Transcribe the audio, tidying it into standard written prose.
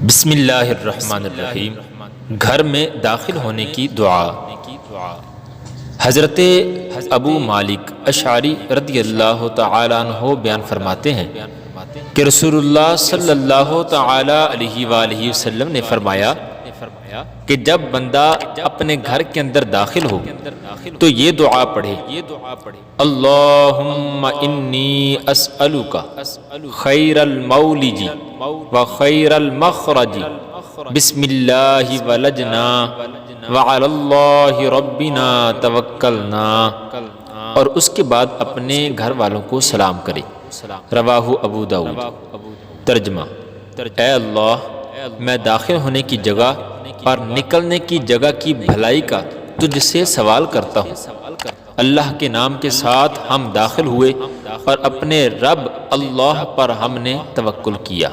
بسم اللہ الرحمن الرحیم۔ گھر میں داخل ہونے کی دعا۔ حضرت ابو مالک اشعری رضی اللہ تعالیٰ عنہ بیان فرماتے ہیں کہ رسول اللہ صلی اللہ تعالیٰ علیہ وآلہ وسلم نے فرمایا کہ جب بندہ اپنے گھر کے اندر داخل ہو تو یہ دعا پڑھے، اللہم انی اسألک خیر المولج و خیر المخرج بسم اللہ ولجنا وعلی اللہ ربنا توکلنا، اور اس کے بعد اپنے گھر والوں کو سلام کرے۔ رواہ ابو داؤد۔ ترجمہ: اے اللہ، میں داخل ہونے کی جگہ اور نکلنے کی جگہ کی بھلائی کا تجھ سے سوال کرتا ہوں۔ اللہ کے نام کے ساتھ ہم داخل ہوئے اور اپنے رب اللہ پر ہم نے توکل کیا۔